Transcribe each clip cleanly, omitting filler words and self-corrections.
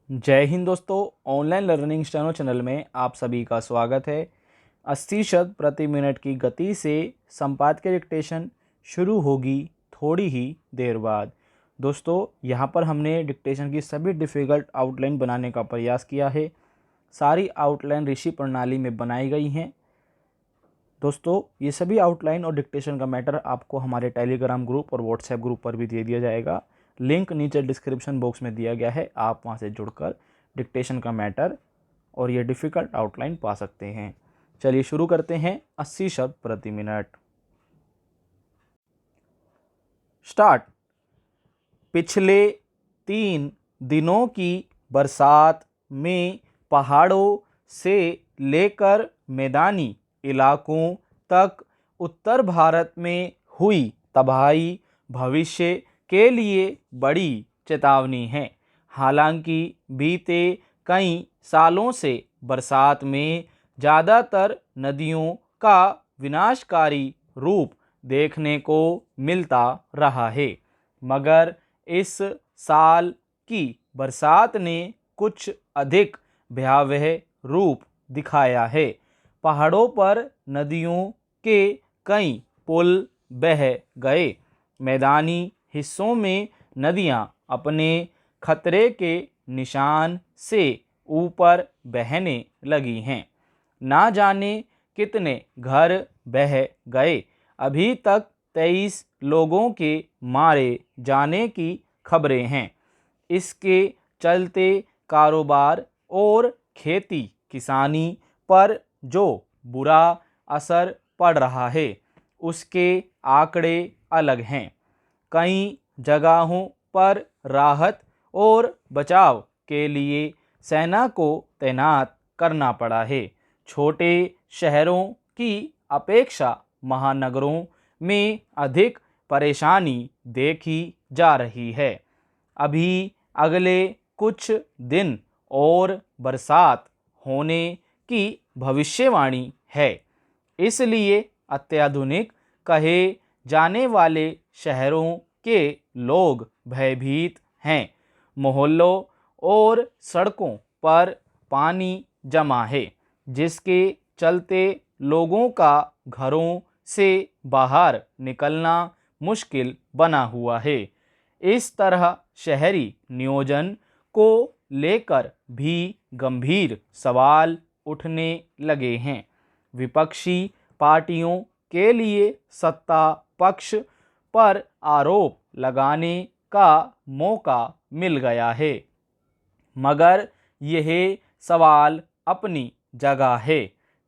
जय हिंद दोस्तों, online learning steno channel में आप सभी का स्वागत है। 80 शब्द प्रति मिनट की गति से संपादकीय डिक्टेशन शुरू होगी थोड़ी ही देर बाद। दोस्तों, यहाँ पर हमने डिक्टेशन की सभी डिफ़िकल्ट आउटलाइन बनाने का प्रयास किया है। सारी आउटलाइन ऋषि प्रणाली में बनाई गई हैं। दोस्तों, ये सभी आउटलाइन और डिक्टेशन का मैटर आपको हमारे टेलीग्राम ग्रुप और व्हाट्सएप ग्रुप पर भी दे दिया जाएगा। लिंक नीचे डिस्क्रिप्शन बॉक्स में दिया गया है, आप वहां से जुड़कर डिक्टेशन का मैटर और ये डिफ़िकल्ट आउटलाइन पा सकते हैं। चलिए शुरू करते हैं। 80 शब्द प्रति मिनट। स्टार्ट। पिछले 3 दिनों की बरसात में पहाड़ों से लेकर मैदानी इलाकों तक उत्तर भारत में हुई तबाही भविष्य के लिए बड़ी चेतावनी है। हालांकि बीते कई सालों से बरसात में ज़्यादातर नदियों का विनाशकारी रूप देखने को मिलता रहा है, मगर इस साल की बरसात ने कुछ अधिक भयावह रूप दिखाया है। पहाड़ों पर नदियों के कई पुल बह गए। मैदानी हिस्सों में नदियां अपने खतरे के निशान से ऊपर बहने लगी हैं। ना जाने कितने घर बह गए। अभी तक 23 लोगों के मारे जाने की खबरें हैं। इसके चलते कारोबार और खेती किसानी पर जो बुरा असर पड़ रहा है, उसके आंकड़े अलग हैं। कई जगहों पर राहत और बचाव के लिए सेना को तैनात करना पड़ा है। छोटे शहरों की अपेक्षा महानगरों में अधिक परेशानी देखी जा रही है। अभी अगले कुछ दिन और बरसात होने की भविष्यवाणी है, इसलिए अत्याधुनिक कहे जाने वाले शहरों के लोग भयभीत हैं। मोहल्लों और सड़कों पर पानी जमा है, जिसके चलते लोगों का घरों से बाहर निकलना मुश्किल बना हुआ है। इस तरह शहरी नियोजन को लेकर भी गंभीर सवाल उठने लगे हैं। विपक्षी पार्टियों के लिए सत्ता पक्ष पर आरोप लगाने का मौका मिल गया है, मगर यह सवाल अपनी जगह है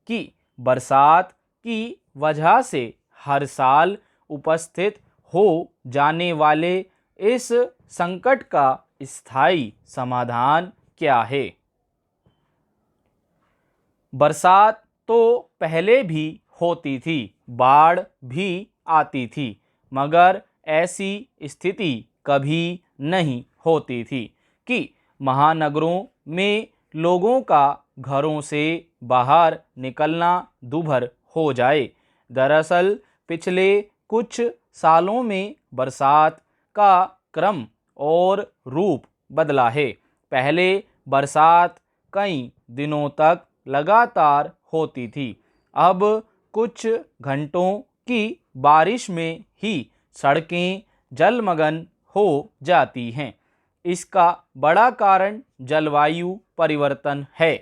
कि बरसात की वजह से हर साल उपस्थित हो जाने वाले इस संकट का स्थायी समाधान क्या है। बरसात तो पहले भी होती थी, बाढ़ भी आती थी, मगर ऐसी स्थिति कभी नहीं होती थी कि महानगरों में लोगों का घरों से बाहर निकलना दूभर हो जाए। दरअसल पिछले कुछ सालों में बरसात का क्रम और रूप बदला है। पहले बरसात कई दिनों तक लगातार होती थी। अब कुछ घंटों की बारिश में ही सड़कें जलमग्न हो जाती हैं। इसका बड़ा कारण जलवायु परिवर्तन है।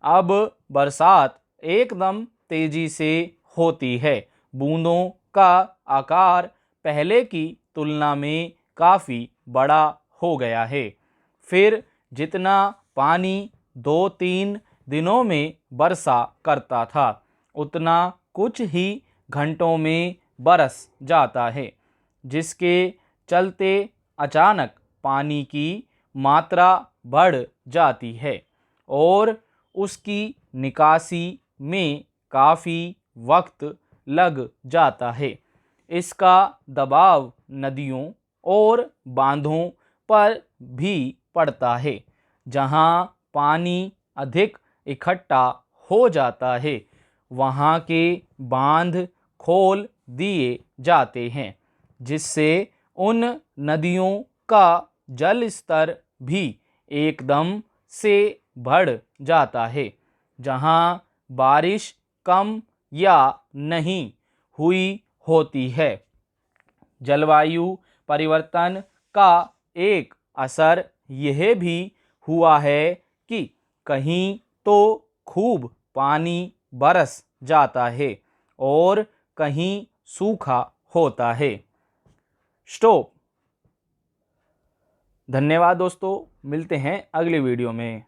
अब बरसात एकदम तेजी से होती है। बूंदों का आकार पहले की तुलना में काफ़ी बड़ा हो गया है। फिर जितना पानी 2-3 दिनों में बरसा करता था, उतना कुछ ही घंटों में बरस जाता है, जिसके चलते अचानक पानी की मात्रा बढ़ जाती है और उसकी निकासी में काफ़ी वक्त लग जाता है। इसका दबाव नदियों और बांधों पर भी पड़ता है। जहाँ पानी अधिक इकट्ठा हो जाता है, वहाँ के बांध खोल दिए जाते हैं, जिससे उन नदियों का जल स्तर भी एकदम से बढ़ जाता है। जहां बारिश कम या नहीं हुई होती है। जलवायु परिवर्तन का एक असर यह भी हुआ है कि कहीं तो खूब पानी बरस जाता है और कहीं सूखा होता है। स्टॉप। धन्यवाद दोस्तों, मिलते हैं अगली वीडियो में।